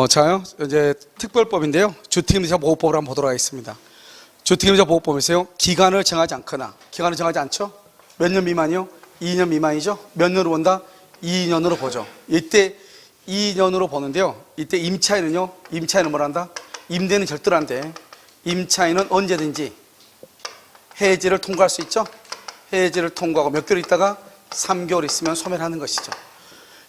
자요. 이제 특별법인데요. 주택임대차 보호법을 한번 보도록 하겠습니다. 주택임대차 보호법에서요. 기간을 정하지 않거나, 기간을 정하지 않죠? 몇 년 미만이요? 2년 미만이죠? 몇 년으로 본다? 2년으로 보죠. 이때 2년으로 보는데요. 이때 임차인은요. 임차인은 뭘 한다? 임대는 절대로 안 돼. 임차인은 언제든지 해지를 통과할 수 있죠? 해지를 통과하고 몇 개월 있다가 3개월 있으면 소멸하는 것이죠.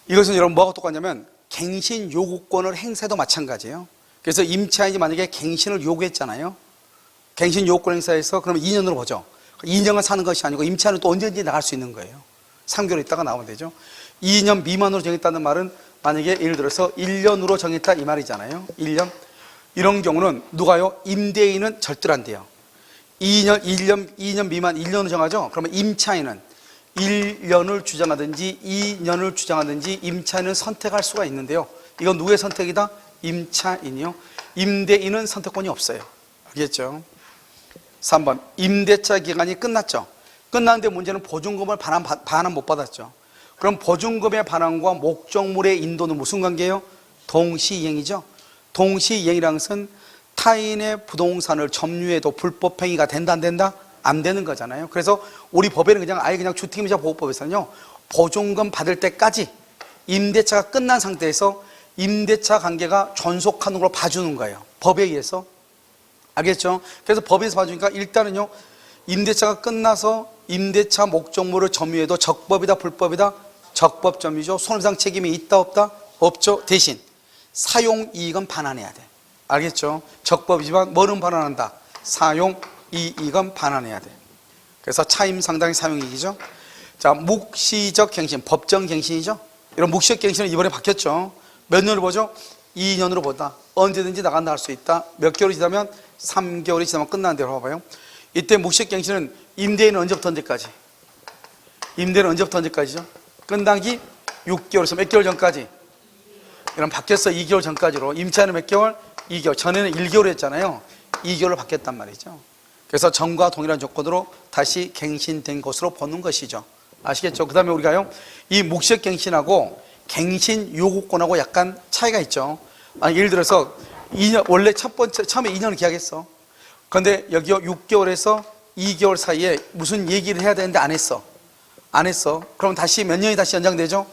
이것은 여러분 뭐가 똑같냐면 갱신 요구권을 행사도 마찬가지예요. 그래서 임차인이 만약에 갱신을 요구했잖아요. 갱신 요구권 행사해서 그러면 2년으로 보죠. 2년간 사는 것이 아니고 임차인은 또 언제든지 나갈 수 있는 거예요. 3개월 있다가 나오면 되죠. 2년 미만으로 정했다는 말은 만약에 예를 들어서 1년으로 정했다 이 말이잖아요. 1년. 이런 경우는 누가요? 임대인은 절대로 안 돼요. 2년 미만 1년으로 정하죠. 그러면 임차인은 1년을 주장하든지 2년을 주장하든지 임차인은 선택할 수가 있는데요. 이건 누구의 선택이다? 임차인이요. 임대인은 선택권이 없어요. 알겠죠? 3번 임대차 기간이 끝났죠. 끝났는데 문제는 보증금을 반환 못 받았죠. 그럼 보증금의 반환과 목적물의 인도는 무슨 관계예요? 동시이행이죠. 동시이행이라는 것은 타인의 부동산을 점유해도 불법행위가 된다 안 된다? 안 되는 거잖아요. 그래서 우리 법에는 그냥 주택임대차 보호법에서는요. 보증금 받을 때까지 임대차가 끝난 상태에서 임대차 관계가 존속하는 걸로 봐주는 거예요. 법에 의해서. 알겠죠? 그래서 법에서 봐주니까 일단은요. 임대차가 끝나서 임대차 목적물을 점유해도 적법이다 불법이다? 적법점유죠. 손해배상 책임이 있다 없다? 없죠. 대신 사용이익은 반환해야 돼. 알겠죠? 적법이지만 뭐는 반환한다? 사용이익은 반환해야 돼. 그래서 차임 상당히 사용이익이죠. 자, 묵시적 갱신, 법정 갱신이죠. 이런 묵시적 갱신은 이번에 바뀌었죠. 몇 년을 보죠? 2년으로 보다. 언제든지 나간다 할 수 있다. 몇 개월이 지나면 3개월이 지나면 끝나는 대로 봐봐요. 이때 묵시적 갱신은 임대인은 언제부터 언제까지? 임대인은 언제부터 언제까지죠? 끝나기 6개월에서 몇 개월 전까지? 이런 바뀌었어. 2개월 전까지로. 임차인은 몇 개월? 2개월. 전에는 1개월 했잖아요. 2개월로 바뀌었단 말이죠. 그래서 전과 동일한 조건으로 다시 갱신된 것으로 보는 것이죠. 아시겠죠? 그 다음에 우리가요, 이 묵시적 갱신하고 갱신 요구권하고 약간 차이가 있죠. 예를 들어서 2년, 원래 처음에 2년을 계약했어. 그런데 여기요, 6개월에서 2개월 사이에 무슨 얘기를 해야 되는데 안 했어. 안 했어. 그럼 다시 몇 년이 다시 연장되죠?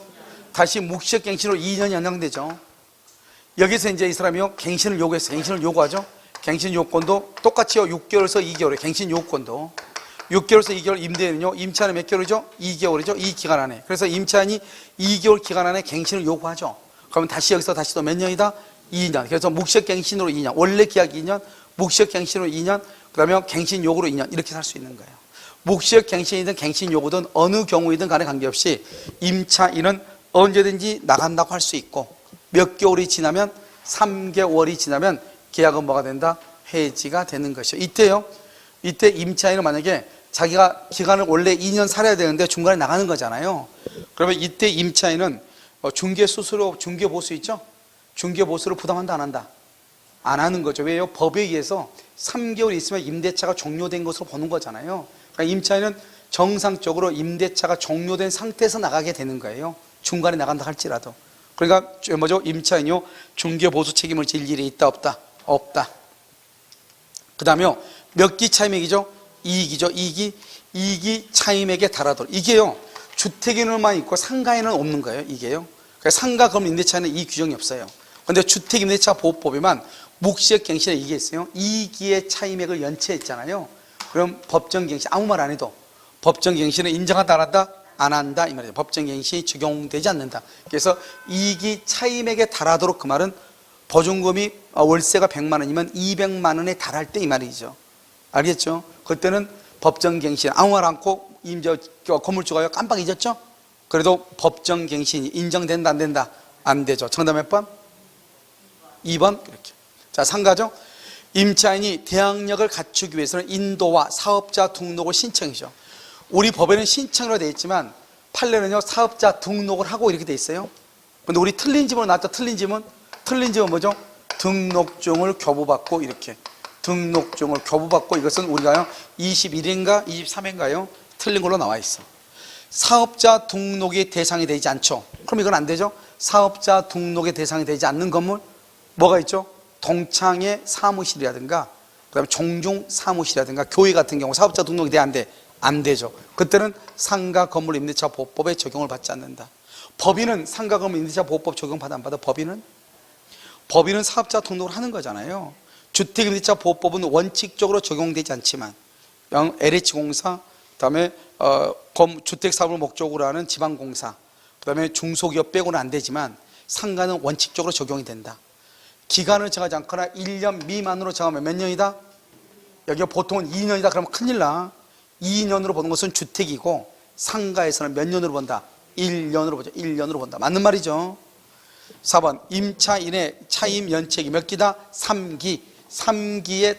다시 묵시적 갱신으로 2년이 연장되죠. 여기서 이제 이 사람이요, 갱신을 요구했어. 갱신을 요구하죠. 갱신 요건도 똑같이요. 6개월에서 2개월에 갱신 요건도 6개월에서 2개월, 임대인은요. 임차인은 몇 개월이죠? 2개월이죠. 이 기간 안에. 그래서 임차인이 2개월 기간 안에 갱신을 요구하죠. 그러면 다시 여기서 다시 또 몇 년이다? 2년. 그래서 묵시적 갱신으로 2년. 원래 계약이 2년, 묵시적 갱신으로 2년, 그다음에 갱신 요구로 2년. 이렇게 살 수 있는 거예요. 묵시적 갱신이든 갱신 요구든 어느 경우이든 간에 관계없이 임차인은 언제든지 나간다고 할 수 있고 몇 개월이 지나면 3개월이 지나면 계약은 뭐가 된다? 해지가 되는 것이죠. 이때요. 이때 임차인은 만약에 자기가 기간을 원래 2년 살아야 되는데 중간에 나가는 거잖아요. 그러면 이때 임차인은 중개 수수료, 중개 보수 있죠? 중개 보수를 부담한다 안 한다? 안 하는 거죠. 왜요? 법에 의해서 3개월 있으면 임대차가 종료된 것으로 보는 거잖아요. 그러니까 임차인은 정상적으로 임대차가 종료된 상태에서 나가게 되는 거예요. 중간에 나간다 할지라도. 그러니까 뭐죠? 임차인이요. 중개 보수 책임을 질 일이 있다 없다? 없다. 그 다음에요. 몇 기 차임액이죠? 이익이죠. 이익이 차임액에 달하도록. 이게요. 주택인으로만 있고 상가에는 없는 거예요. 이게요. 그러니까 상가 그럼 임대차에는 이 규정이 없어요. 그런데 주택임대차 보호법에만 묵시적 갱신에 이게 있어요. 이익의 차임액을 연체했잖아요. 그럼 법정갱신 아무 말 안 해도 법정갱신은 인정한다 안 한다? 안 한다 이 말이죠. 법정갱신이 적용되지 않는다. 그래서 이익이 차임액에 달하도록 그 말은 보증금이 월세가 100만 원이면 200만 원에 달할 때 이 말이죠. 알겠죠? 그때는 법정갱신 아무 말 않고 건물주가요 깜빡 잊었죠? 그래도 법정갱신이 인정된다 안 된다? 안 되죠. 정답 몇 번? 2번 이렇게. 자, 상가죠. 임차인이 대항력을 갖추기 위해서는 인도와 사업자 등록을 신청이죠. 우리 법에는 신청으로 되어 있지만 판례는요 사업자 등록을 하고 이렇게 되어 있어요. 근데 우리 틀린 지문으로 나왔죠. 틀린 지문 뭐죠? 등록증을 교부받고 이렇게 등록증을 교부받고 이것은 우리가요 21인가 23인가요 틀린 걸로 나와 있어. 사업자 등록의 대상이 되지 않죠. 그럼 이건 안 되죠. 사업자 등록의 대상이 되지 않는 건물 뭐가 있죠? 동창회 사무실이라든가 그다음에 종중 사무실이라든가 교회 같은 경우 사업자 등록이 돼 안 돼? 안 되죠. 그때는 상가 건물 임대차 보호법에 적용을 받지 않는다. 법인은 상가 건물 임대차 보호법 적용 받아 안 받아? 법인은 사업자 등록을 하는 거잖아요. 주택 임대차 보호법은 원칙적으로 적용되지 않지만 LH공사, 그다음에 주택 사업을 목적으로 하는 지방공사, 그다음에 중소기업 빼고는 안 되지만 상가는 원칙적으로 적용이 된다. 기간을 정하지 않거나 1년 미만으로 정하면 몇 년이다? 여기가 보통은 2년이다. 그러면 큰일 나. 2년으로 보는 것은 주택이고 상가에서는 몇 년으로 본다? 1년으로 보죠. 1년으로 본다. 맞는 말이죠. 4번 임차인의 차임 연체기 몇 기다? 3기. 3기에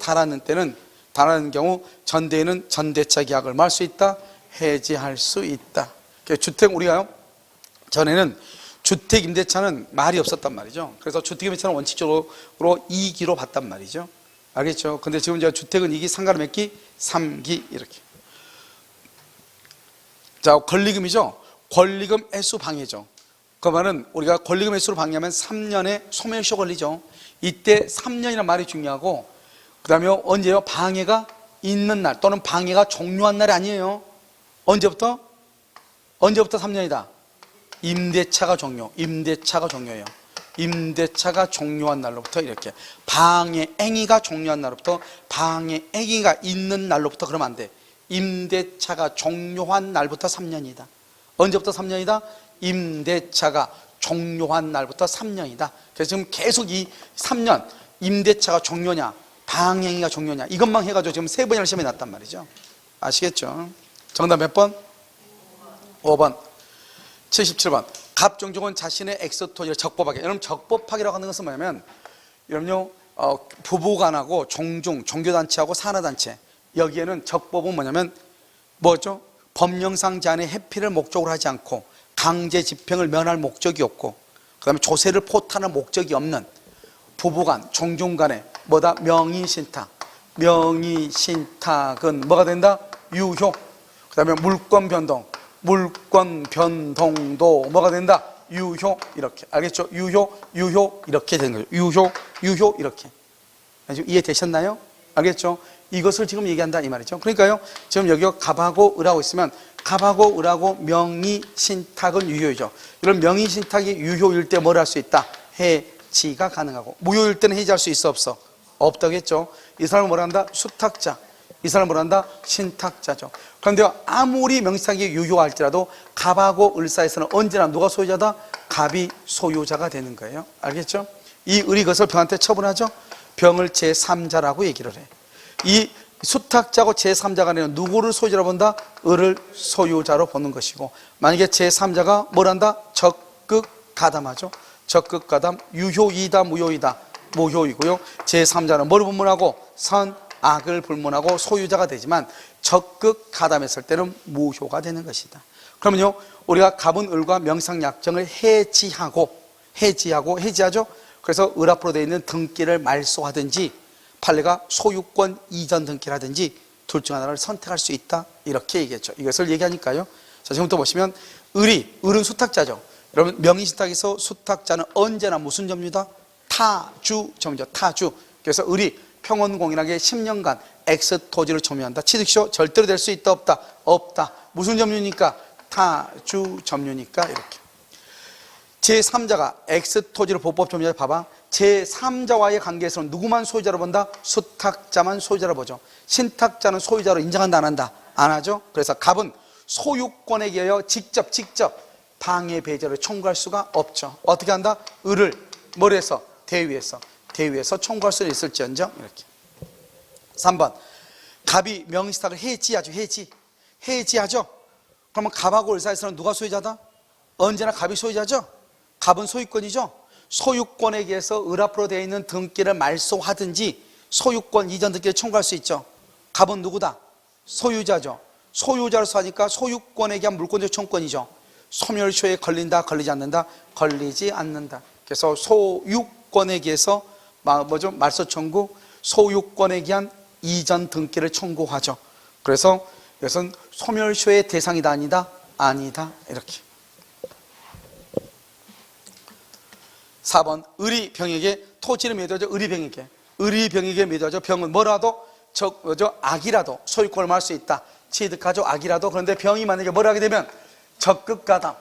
달하는 경우 전대인은 전대차 계약을 말 수 있다? 해지할 수 있다. 주택 우리가요 전에는 주택 임대차는 말이 없었단 말이죠. 그래서 주택 임대차는 원칙적으로 2기로 봤단 말이죠. 알겠죠? 근데 지금 이제 주택은 2기, 상가는 몇 기? 3기 이렇게. 자, 권리금이죠. 권리금 횟수 방해죠. 그러면은 우리가 권리금 횟수로 방해하면 3년의 소멸시효 걸리죠. 이때 3년이라는 말이 중요하고, 그 다음에 언제요? 방해가 있는 날 또는 방해가 종료한 날이 아니에요. 언제부터 3년이다? 임대차가 종료예요. 임대차가 종료한 날로부터 이렇게 방해행위가 종료한 날로부터 방해행위가 있는 날로부터 그러면 안 돼. 임대차가 종료한 날부터 3년이다. 언제부터 3년이다? 임대차가 종료한 날부터 3년이다. 그래서 지금 계속 이 3년 임대차가 종료냐 방해행위가 종료냐 이것만 해가지고 지금 3번이나 시험에 났단 말이죠. 아시겠죠? 정답 몇 번? 5번. 77번 갑종족은 자신의 엑스토지를 적법하게. 여러분 적법하게라고 하는 것은 뭐냐면 여러분요 부부간하고 종중, 종교단체하고 산하단체 여기에는 적법은 뭐냐면 뭐죠? 법령상 제한의 회피를 목적으로 하지 않고 강제 집행을 면할 목적이 없고 그 다음에 조세를 포탈할 목적이 없는 부부간, 종중간에 뭐다? 명의신탁. 명의신탁은 뭐가 된다? 유효. 그 다음에 물권 변동도 뭐가 된다? 유효. 이렇게. 알겠죠? 유효 이렇게 되는 거죠. 유효 이렇게. 지금 이해되셨나요? 알겠죠? 이것을 지금 얘기한다 이 말이죠. 그러니까요 지금 여기가 갑하고 을하고 있으면 갑하고 을하고 명의신탁은 유효이죠. 이런 명의신탁이 유효일 때 뭘 할 수 있다? 해지가 가능하고 무효일 때는 해지할 수 있어 없어? 없다겠죠. 이 사람은 뭘 한다? 수탁자. 이 사람은 뭘 한다? 신탁자죠. 그런데 아무리 명의신탁이 유효할지라도 갑하고 을 사이에서는 언제나 누가 소유자다? 갑이 소유자가 되는 거예요. 알겠죠? 이 을이 그것을 병한테 처분하죠. 병을 제3자라고 얘기를 해. 이 수탁자고 제3자가 아니라 누구를 소유자로 본다? 을을 소유자로 보는 것이고 만약에 제3자가 뭘 한다? 적극가담하죠. 적극가담 유효이다 무효이다? 무효이고요. 제3자는 뭘 불문하고? 선악을 불문하고 소유자가 되지만 적극가담했을 때는 무효가 되는 것이다. 그러면요 우리가 갑은 을과 명상약정을 해지하죠. 그래서 을 앞으로 되어 있는 등기를 말소하든지 판례가 소유권 이전 등기를 하든지 둘 중 하나를 선택할 수 있다 이렇게 얘기했죠. 이것을 얘기하니까요 자 지금부터 보시면 을은 수탁자죠. 여러분 명의신탁에서 수탁자는 언제나 무슨 점유다? 타주 점유죠. 타주. 그래서 을이 평원공인하게 10년간 X토지를 점유한다. 취득시효 절대로 될 수 있다 없다? 없다. 무슨 점유니까? 타주 점유니까 이렇게. 제3자가 X토지를 보법 점유자 봐봐. 제3자와의 관계에서는 누구만 소유자로 본다? 수탁자만 소유자로 보죠. 신탁자는 소유자로 인정한다 안 한다? 안 하죠. 그래서 갑은 소유권에 기하여 직접 방해 배제를 청구할 수가 없죠. 어떻게 한다? 을을 뭘 해서? 대위에서 청구할 수 있을지언정 이렇게. 3번 갑이 명의신탁을 해지하죠. 그러면 갑하고 을 사이에서는 누가 소유자다? 언제나 갑이 소유자죠. 갑은 소유권이죠. 소유권에 의해서 을 앞으로 되어 있는 등기를 말소하든지 소유권 이전 등기를 청구할 수 있죠. 갑은 누구다? 소유자죠. 소유자로서 하니까 소유권에 의한 물권적 청구권이죠. 소멸시효에 걸린다 걸리지 않는다? 걸리지 않는다. 그래서 소유권에 의해서 말소 청구, 소유권에 의한 이전 등기를 청구하죠. 그래서 이것은 소멸시효의 대상이다 아니다? 아니다 이렇게. 4번 을이 병에게 토지를 매도하죠. 의리병에게. 의리병에게 매도하죠. 병은 뭐라도 악이라도 소유권을 말할 수 있다. 취득하죠. 악이라도. 그런데 병이 만약에 뭘 하게 되면 적극가담.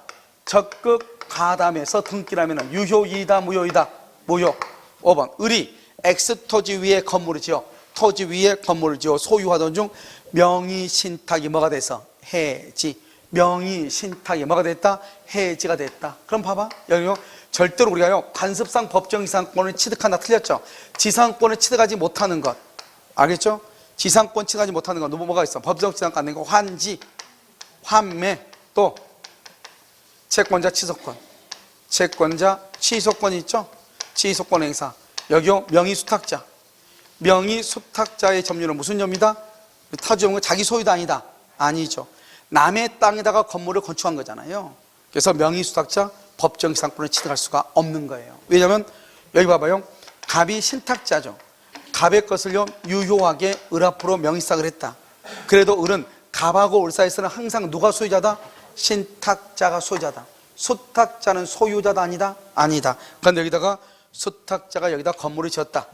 적극가담에서 등기라면 유효이다, 무효이다. 무효. 5번 의리. X토지 위에 건물을 지어. 토지 위에 건물을 지어 소유하던 중 명의신탁이 뭐가 돼서 해지. 명의신탁이 뭐가 됐다? 해지가 됐다. 그럼 봐봐. 여기 절대로 우리가요 관습상 법정지상권을 취득한다. 틀렸죠? 지상권을 취득하지 못하는 것. 알겠죠? 지상권 취득하지 못하는 건 뭐가 있어? 법정지상권 안 되는 거 환지, 환매, 또 채권자 취소권. 채권자 취소권이 있죠? 취소권 행사. 여기요 명의수탁자. 명의수탁자의 점유는 무슨 점이다? 타주점은 자기 소유도 아니다. 아니죠. 남의 땅에다가 건물을 건축한 거잖아요. 그래서 명의수탁자 법정지상권을 취득할 수가 없는 거예요. 왜냐하면 여기 봐봐요. 갑이 신탁자죠. 갑의 것을요 유효하게 을 앞으로 명의수탁을 했다. 그래도 을은 갑하고 을 사이에서는 항상 누가 소유자다? 신탁자가 소유자다. 수탁자는 소유자다 아니다? 아니다. 그런데 여기다가 수탁자가 여기다 건물을 지었다.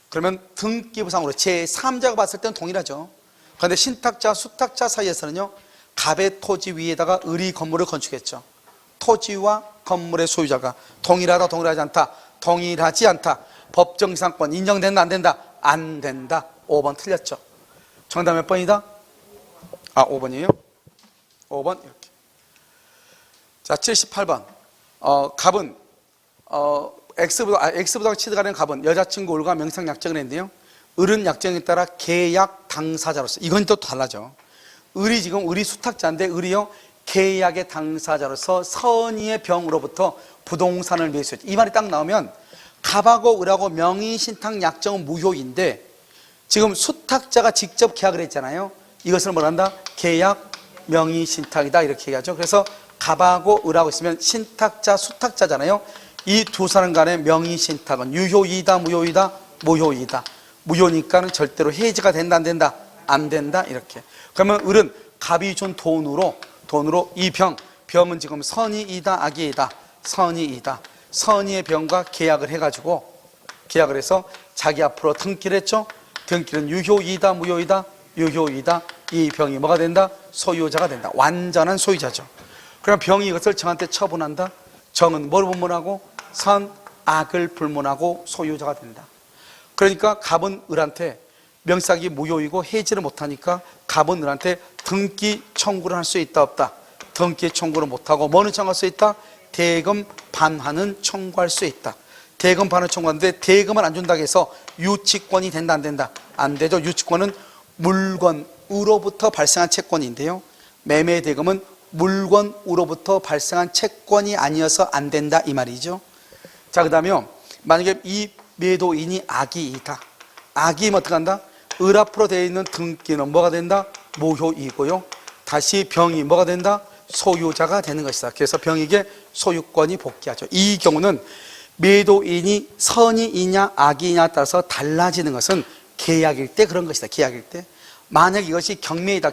그러면 등기부상으로 제3자가 봤을 때는 동일하죠. 그런데 신탁자, 수탁자 사이에서는요 갑의 토지 위에다가 을이 건물을 건축했죠. 토지와 건물의 소유자가 동일하다, 동일하지 않다? 동일하지 않다. 법정지상권 인정된다, 안 된다? 안 된다. 5번 틀렸죠. 정답 몇 번이다? 5번이에요? 5번 이렇게. 자, 78번. 갑은 X부당 취득하는 갑은 여자친구 을과 명의상 약정을 했는데요. 을은 약정에 따라 계약 당사자로서, 이건 또 달라져. 을이 지금 을이 수탁자인데 을이요 계약의 당사자로서 선의의 병으로부터 부동산을 매수했죠. 이 말이 딱 나오면 갑하고 을하고 명의신탁 약정은 무효인데 지금 수탁자가 직접 계약을 했잖아요. 이것을 뭐란다? 계약 명의신탁이다 이렇게 얘기하죠. 그래서 갑하고 을하고 있으면 신탁자, 수탁자잖아요. 이 두 사람 간의 명의신탁은 유효이다, 무효이다? 무효이다. 무효니까는 절대로 해지가 된다, 안 된다? 안 된다 이렇게. 그러면 을은 갑이 준 돈으로 이 병은 지금 선의이다, 악의이다? 선의이다. 선의의 병과 계약을 해가지고 계약을 해서 자기 앞으로 등기를 했죠. 등기는 유효이다, 무효이다? 유효이다. 이 병이 뭐가 된다? 소유자가 된다. 완전한 소유자죠. 그럼 병이 이것을 정한테 처분한다. 정은 뭘 분문하고? 선, 악을 불문하고 소유자가 된다. 그러니까 갑은 을한테 명의상이 무효이고 해지를 못하니까 갑은 을한테 등기 청구를 할 수 있다, 없다? 등기 청구를 못하고 뭐는 청구할 수 있다? 대금 반환은 청구할 수 있다. 대금 반환을 청구하는데 대금을 안 준다고 해서 유치권이 된다, 안 된다? 안 되죠. 유치권은 물건으로부터 발생한 채권인데요. 매매 대금은 물건으로부터 발생한 채권이 아니어서 안 된다 이 말이죠. 자, 그 다음에 만약에 이 매도인이 악의이다. 악의면 어떻게 한다? 을 앞으로 되어 있는 등기는 뭐가 된다? 무효이고요. 다시 병이 뭐가 된다? 소유자가 되는 것이다. 그래서 병에게 소유권이 복귀하죠. 이 경우는 매도인이 선의이냐 악의냐에 따라서 달라지는 것은 계약일 때 그런 것이다. 계약일 때. 만약 이것이 경매이다.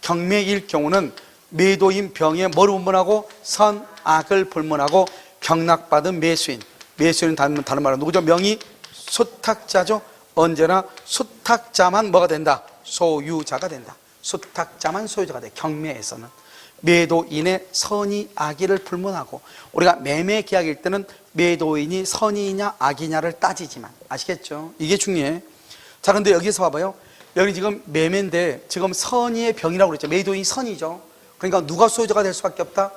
경매일 경우는 매도인 병에 뭘 분문하고? 선, 악을 불문하고 병락받은 매수인은 다른 말로 누구죠? 명의 수탁자죠. 언제나 수탁자만 뭐가 된다? 소유자가 된다. 수탁자만 소유자가 돼. 경매에서는 매도인의 선의 악의를 불문하고, 우리가 매매 계약일 때는 매도인이 선의냐 악의냐를 따지지만, 아시겠죠? 이게 중요해. 자, 근데 여기서 봐봐요. 여기 지금 매매인데 지금 선의의 병이라고 그랬죠. 매도인이 선이죠. 그러니까 누가 소유자가 될 수밖에 없다?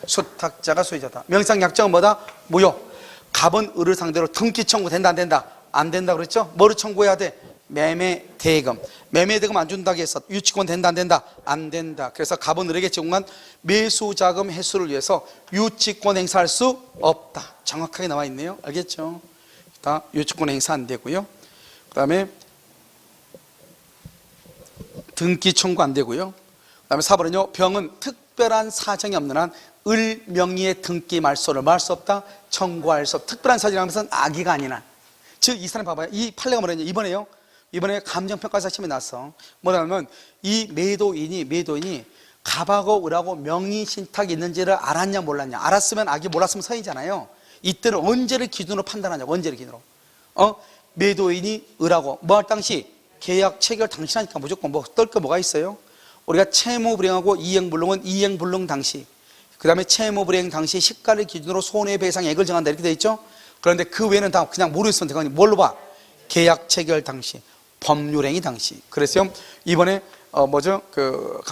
수탁자가 소유자다. 명의상 약정은 뭐다? 무효. 갑은 을을 상대로 등기 청구 된다, 안 된다? 안 된다 그랬죠? 뭐를 청구해야 돼? 매매 대금. 매매 대금 안 준다고 해서 유치권 된다, 안 된다? 안 된다. 그래서 갑은 을에게 제공한 매수 자금 회수를 위해서 유치권 행사할 수 없다. 정확하게 나와 있네요. 알겠죠? 유치권 행사 안 되고요. 그 다음에 등기 청구 안 되고요. 그 다음에 4번은요, 병은 특별한 사정이 없는 한 을 명의의 등기 말소를 뭐 할 수 없다? 청구할 수 없다. 특별한 사정이라는 것은 악의가 아닌 한. 즉, 이 사람 봐봐요. 이 판례가 뭐냐면 이번에 감정평가사 시험에 나왔어. 뭐냐면 이 매도인이 갑하고 을하고 명의신탁이 있는지를 알았냐 몰랐냐. 알았으면 악의, 몰랐으면 선이잖아요. 이때는 언제를 기준으로 판단하냐고. 언제를 기준으로. 매도인이 을하고 뭐 할 당시? 계약 체결 당시라니까. 무조건 뭐 떨 거 뭐가 있어요? 우리가 채무 불이행하고 이행불능은 이행불능 당시, 그 다음에 채무 불이행 당시 시가를 기준으로 손해배상액을 정한다 이렇게 돼 있죠. 그런데 그 외에는 다 그냥 모르겠으면 되거든요. 뭘로 봐? 계약 체결 당시, 법률행위 당시. 그래서 이번에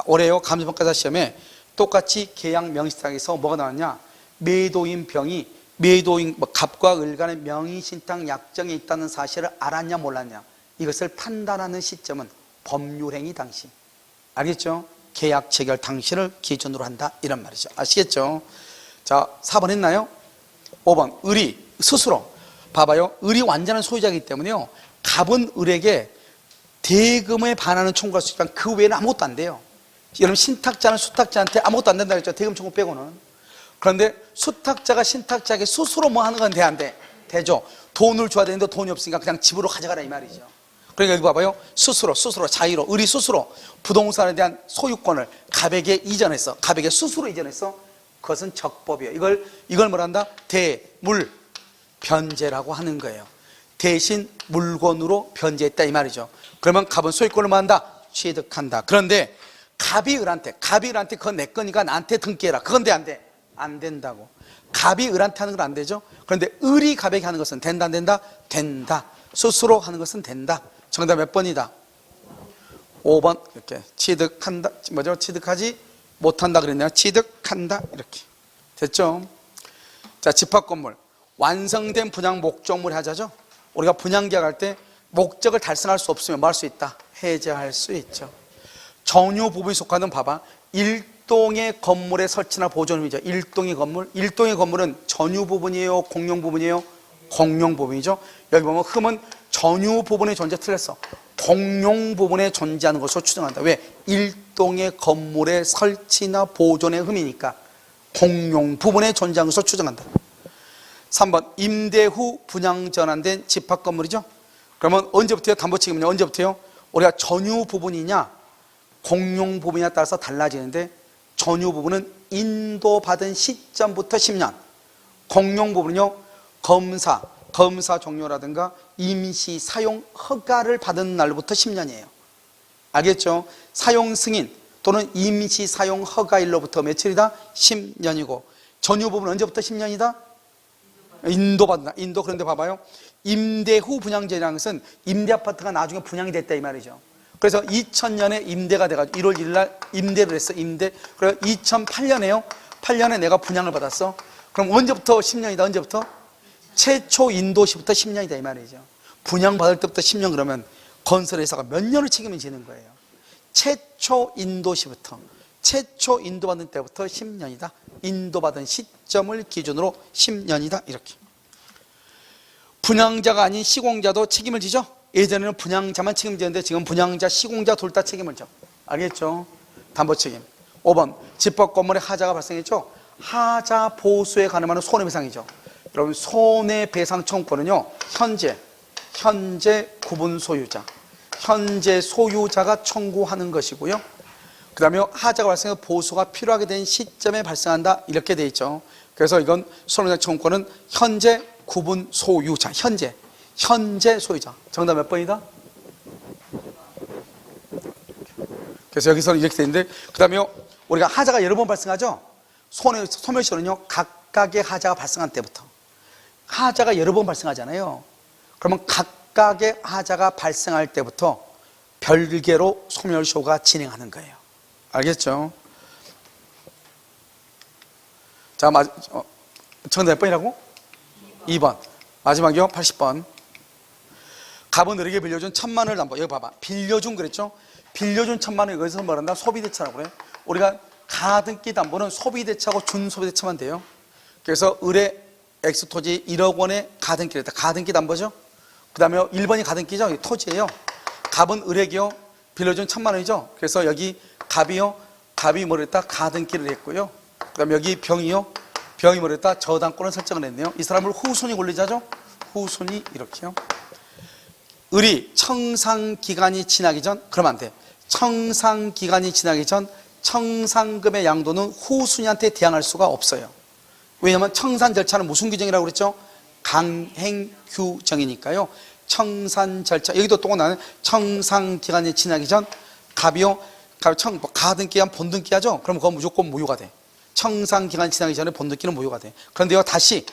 올해요 감사평가사 시험에 똑같이 계약 명시상에서 뭐가 나왔냐? 매도인 병이 매도인 갑과 을 간의 명의신탁 약정에 있다는 사실을 알았냐 몰랐냐, 이것을 판단하는 시점은 법률행위 당시. 알겠죠? 계약 체결 당시를 기준으로 한다 이런 말이죠. 아시겠죠? 자, 4번 했나요? 5번 을이 스스로 봐봐요. 을이 완전한 소유자이기 때문에요, 갑은 을에게 대금에 반하는 청구할 수 있지만 그 외에는 아무것도 안 돼요. 여러분 신탁자는 수탁자한테 아무것도 안 된다 그랬죠. 대금 청구 빼고는. 그런데 수탁자가 신탁자에게 스스로 뭐 하는 건 돼 안 돼? 되죠. 돈을 줘야 되는데 돈이 없으니까 그냥 집으로 가져가라 이 말이죠. 그러니까 여기 봐봐요. 스스로 자의로 을이 스스로 부동산에 대한 소유권을 갑에게 이전했어. 갑에게 스스로 이전했어. 그것은 적법이에요. 이걸 뭐란다? 대물 변제라고 하는 거예요. 대신 물건으로 변제했다 이 말이죠. 그러면 갑은 소유권을 뭐 한다? 취득한다. 그런데 갑이 을한테 그건 내 거니까 나한테 등기해라. 그건 돼 안 돼? 안 된다고. 갑이 을한테 하는 건 안 되죠. 그런데 을이 갑에게 하는 것은 된다 안 된다? 된다. 스스로 하는 것은 된다. 정답 몇 번이다? 5번. 이렇게 취득한다. 뭐죠? 취득하지 못한다 그랬네요. 취득한다. 이렇게 됐죠? 자, 집합건물 완성된 분양 목적물 하자죠. 우리가 분양계약할 때 목적을 달성할 수 없으면 뭐 할 수 있다? 해제할 수 있죠. 전유 부분에 속하는 봐봐. 일동의 건물의 설치나 보존이죠. 일동의 건물은 전유 부분이에요? 공용 부분이에요? 공용 부분이죠. 여기 보면 흠은 전유 부분의 존재 틀렸어. 공용 부분에 존재하는 것으로 추정한다. 왜? 일동의 건물의 설치나 보존의 흠이니까 공용 부분에 존재하는 것으로 추정한다. 3번 임대 후 분양 전환된 집합 건물이죠. 그러면 언제부터요? 담보 책임은요? 언제부터요? 우리가 전유 부분이냐 공용 부분이냐에 따라서 달라지는데, 전유 부분은 인도받은 시점부터 10년, 공용 부분은요 검사 종료라든가 임시 사용 허가를 받은 날부터 10년이에요. 알겠죠? 사용 승인 또는 임시 사용 허가일로부터 며칠이다? 10년이고, 전유 부분은 언제부터 10년이다? 인도받는다. 그런데 봐봐요. 임대 후 분양제라는 것은 임대 아파트가 나중에 분양이 됐다 이 말이죠. 그래서 2000년에 임대가 돼가지고 1월 1일 날 임대를 했어. 그래서 2008년에요. 8년에 내가 분양을 받았어. 그럼 언제부터 10년이다? 언제부터? 최초 인도시부터 10년이다 이 말이죠. 분양받을 때부터 10년 그러면 건설회사가 몇 년을 책임을 지는 거예요. 최초 인도시부터, 최초 인도받은 때부터 10년이다. 인도받은 시점을 기준으로 10년이다. 이렇게. 분양자가 아닌 시공자도 책임을 지죠. 예전에는 분양자만 책임지는데 지금 분양자, 시공자 둘 다 책임을 져. 알겠죠? 담보 책임. 5번 집합 건물에 하자가 발생했죠. 하자 보수에 가늠하는 손해배상이죠. 여러분 손해배상 청구권은요 현재 구분 소유자, 현재 소유자가 청구하는 것이고요. 그 다음에 하자가 발생해서 보수가 필요하게 된 시점에 발생한다 이렇게 돼 있죠. 그래서 이건 손해배상 청구권은 현재 구분 소유자, 현재 소유자. 정답 몇 번이다? 그래서 여기서는 이렇게 돼 있는데, 그 다음에 우리가 하자가 여러 번 발생하죠. 소멸시효는요 각각의 하자가 발생한 때부터. 하자가 여러 번 발생하잖아요. 그러면 각각의 하자가 발생할 때부터 별개로 소멸시효가 진행하는 거예요. 알겠죠? 자, 정답 몇 번이라고? 2번. 마지막이요. 80번. 갑은 을에게 빌려준 1000만 원을 담보. 여기 봐봐. 빌려준 그랬죠? 빌려준 1000만 원, 여기서 뭐란다? 소비대차라고 그래. 우리가 가등기 담보는 소비대차하고 준소비대차만 돼요. 그래서 을의 X토지 1억 원의 가등기를 했다. 가등기 담보죠? 그 다음에 1번이 가등기죠? 토지예요. 갑은 을에게요 빌려준 1000만 원이죠? 그래서 여기 갑이 뭐를 했다? 가등기를 했고요. 그 다음에 여기 병이 뭐를 했다? 저당권을 설정을 했네요. 이 사람을 후손이 권리자죠? 후손이 이렇게요. 을이 청산기간이 지나기 전, 그러면 안 돼. 청산기간이 지나기 전 청산금의 양도는 후순위한테 대항할 수가 없어요. 왜냐하면 청산 절차는 무슨 규정이라고 그랬죠? 강행 규정이니까요. 청산 절차, 여기도 또 나는 청산 기간이 지나기 전 갑이요, 가등기한 본등기 하죠? 그럼 그건 무조건 무효가 돼. 청산 기간이 지나기 전에 본등기는 무효가 돼. 그런데요, 다시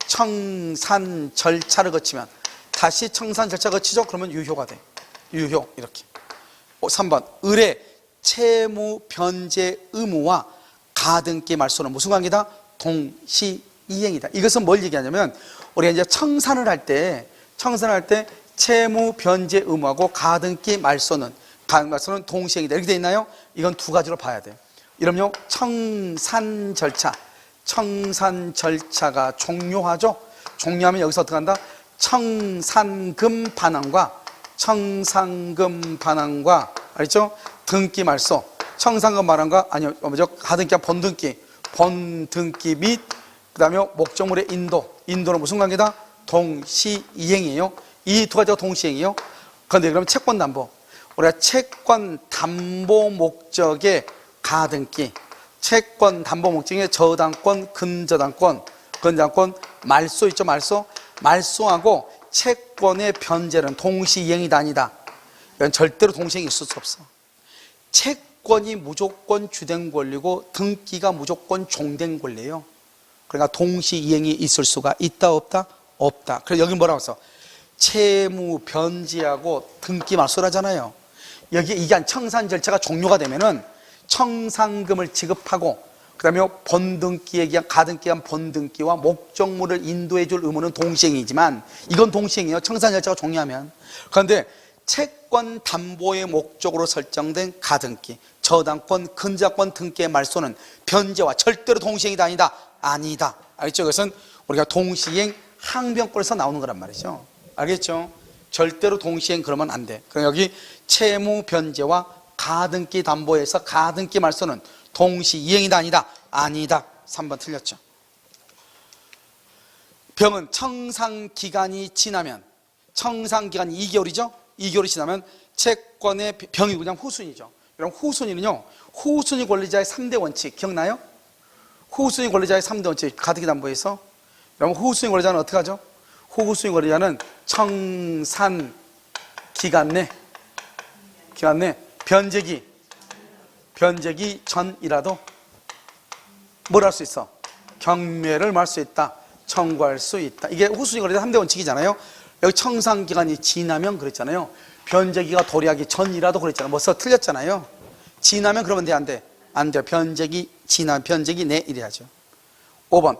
청산 절차를 거치면, 다시 청산 절차 거치죠? 그러면 유효가 돼. 유효, 이렇게. 3번, 의뢰 채무 변제 의무와 가등기 말소는 무슨 관계다? 동시이행이다. 이것은 뭘 얘기하냐면, 우리가 이제 청산을 할 때 채무 변제 의무하고 가등기 말소는 동시행이다. 이렇게 돼 있나요? 이건 두 가지로 봐야 돼요. 이러면요, 청산 절차가 종료하죠. 종료하면 여기서 어떻게 한다? 청산금 반환과 알죠? 등기 말소, 청산금 반환과 가등기와 본등기 및 그다음에 목적물의 인도는 무슨 관계다? 동시이행이에요. 이 두 가지가 동시이행이에요. 그런데 그러면 채권담보, 우리가 채권담보 목적의 가등기, 채권담보 목적의 저당권, 근저당권, 말소 있죠? 말소하고 채권의 변제는 동시이행이다 아니다? 이건 절대로 동시이행이 있을 수 없어. 채권이 무조건 주된 권리고 등기가 무조건 종된 권리예요. 그러니까 동시이행이 있을 수가 있다 없다? 없다. 그래서 여기 뭐라고 했어? 채무 변제하고 등기 말소라잖아요. 여기 이게 청산 절차가 종료가 되면은 청산금을 지급하고 그다음에 본등기에 기한 가등기한 본등기와 목적물을 인도해 줄 의무는 동시행이지만 이건 동시행이에요. 청산 절차가 종료하면. 그런데 채권 담보의 목적으로 설정된 가등기, 저당권, 근저당권 등기의 말소는 변제와 절대로 동시행이다 아니다? 아니다. 알겠죠? 그것은 우리가 동시행 항변권에서 나오는 거란 말이죠. 알겠죠? 절대로 동시행 그러면 안 돼. 그럼 여기 채무 변제와 가등기 담보에서 가등기 말소는 동시이행이다 아니다? 아니다. 3번 틀렸죠. 병은 청산기간이 지나면, 청산기간이 2개월이죠? 2개월이 지나면 채권의 병이 그냥 후순위죠. 그럼 후순위는요, 후순위 권리자의 3대 원칙 기억나요? 후순위 권리자의 3대 원칙 가등기 담보에서. 그럼 후순위 권리자는 어떻게 하죠? 후순위 권리자는 청산 기간 내 변제기 전이라도 뭘 할 수 있어? 경매를 말 수 있다, 청구할 수 있다. 이게 후순위 권리자 3대 원칙이잖아요. 여기 청산 기간이 지나면 그랬잖아요. 변제기가 도래하기 전이라도 그랬잖아요. 뭐써 틀렸잖아요. 지나면 그러면 돼, 안 돼? 안 돼요. 변제기 내 이래야죠. 5번,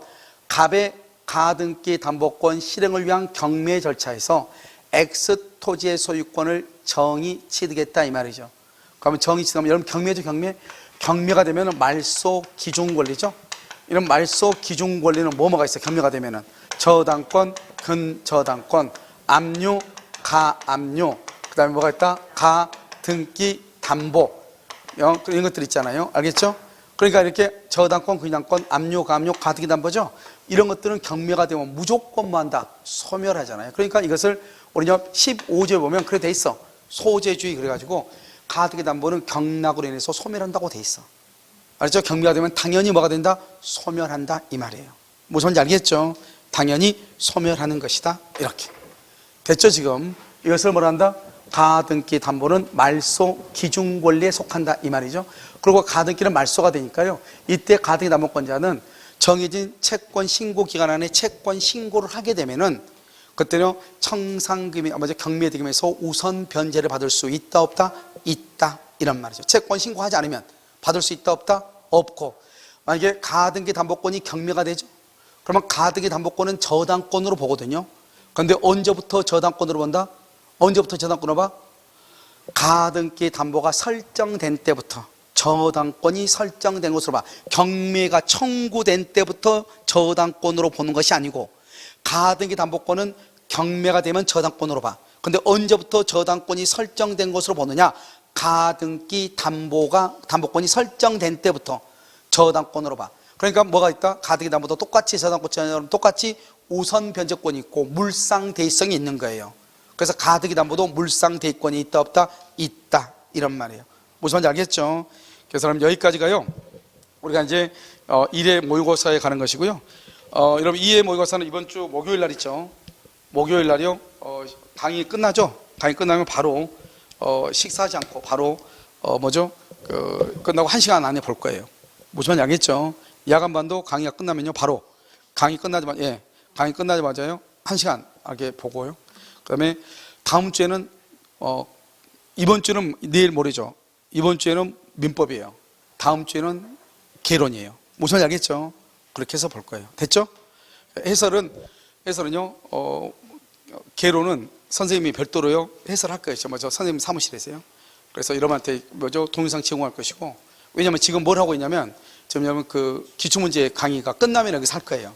갑의 가등기 담보권 실행을 위한 경매 절차에서 X 토지의 소유권을 정의 취득했다 이 말이죠. 그러면 정의 취득하면 여러분 경매죠. 경매가 되면 말소 기준 권리죠. 이런 말소 기준 권리는 뭐가 있어요? 경매가 되면은 저당권, 근저당권, 압류, 가압류, 그 다음에 뭐가 있다? 가등기 담보, 이런 것들 있잖아요. 알겠죠? 그러니까 이렇게 저당권, 근저당권, 압류, 가압류, 가등기 담보죠. 이런 것들은 경매가 되면 무조건 뭐 한다? 소멸하잖아요. 그러니까 이것을 우리가 15조에 보면 그렇게 돼 있어. 소재주의 그래가지고 가등기 담보는 경락으로 인해서 소멸한다고 돼 있어. 알죠? 경매가 되면 당연히 뭐가 된다? 소멸한다 이 말이에요. 무슨 말인지 알겠죠? 당연히 소멸하는 것이다 이렇게. 됐죠 지금? 이것을 뭐라 한다? 가등기 담보는 말소 기준 권리에 속한다 이 말이죠. 그리고 가등기는 말소가 되니까요. 이때 가등기 담보권자는 정해진 채권 신고 기간 안에 채권 신고를 하게 되면은 그때는 청산금이 경매 대금에서 우선 변제를 받을 수 있다 없다? 있다 이런 말이죠. 채권 신고하지 않으면 받을 수 있다 없다? 없고, 만약에 가등기 담보권이 경매가 되죠. 그러면 가등기 담보권은 저당권으로 보거든요. 그런데 언제부터 저당권으로 본다? 언제부터 저당권으로 봐? 가등기 담보가 설정된 때부터 저당권이 설정된 것으로 봐. 경매가 청구된 때부터 저당권으로 보는 것이 아니고, 가등기 담보권은 경매가 되면 저당권으로 봐. 근데 언제부터 저당권이 설정된 것으로 보느냐? 가등기 담보권이 설정된 때부터 저당권으로 봐. 그러니까 뭐가 있다? 가등기 담보도 똑같이 저당권처럼 똑같이 우선 변제권이 있고 물상대의성이 있는 거예요. 그래서 가등기 담보도 물상대의권이 있다 없다? 있다 이런 말이에요. 무슨 말인지 알겠죠? 그래서 여기까지가요. 우리가 이제 1회 모의고사에 가는 것이고요. 여러분 2회 모의고사는 이번 주 목요일 날 있죠. 목요일 날이요. 강의 끝나죠. 강의 끝나면 바로 식사하지 않고 바로 끝나고 1시간 안에 볼 거예요. 무슨 말인지 알겠죠? 야간반도 강의가 끝나면요 바로 강의 끝나자마자요 1시간 하게 보고요. 그다음에 다음 주에는 이번 주는 내일 모레죠. 이번 주에는 민법이에요. 다음 주에는 개론이에요. 무슨 말인지 알겠죠? 그렇게 해서 볼 거예요. 됐죠? 해설은요 개론은 선생님이 별도로요 해설할 거예요. 저 선생님 사무실에서요. 그래서 여러분한테 동영상 제공할 것이고, 왜냐면 지금 뭘 하고 있냐면 그 기출문제 강의가 끝나면 여기서 할 거예요.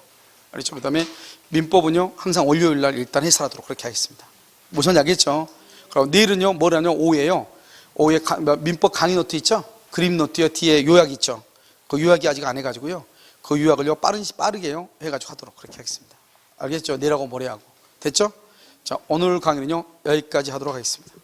그렇죠? 그다음에 민법은요 항상 월요일 날 일단 해설하도록 그렇게 하겠습니다. 무슨 말인지 알겠죠? 그럼 내일은요 뭐라뇨? 오후에요. 오후에 민법 강의 노트 있죠? 그림 노트요. 뒤에 요약 있죠? 그 요약이 아직 안 해가지고요. 그 요약을요 빠르게요 해가지고 하도록 그렇게 하겠습니다. 알겠죠? 내일하고 모레하고. 됐죠? 자, 오늘 강의는요 여기까지 하도록 하겠습니다.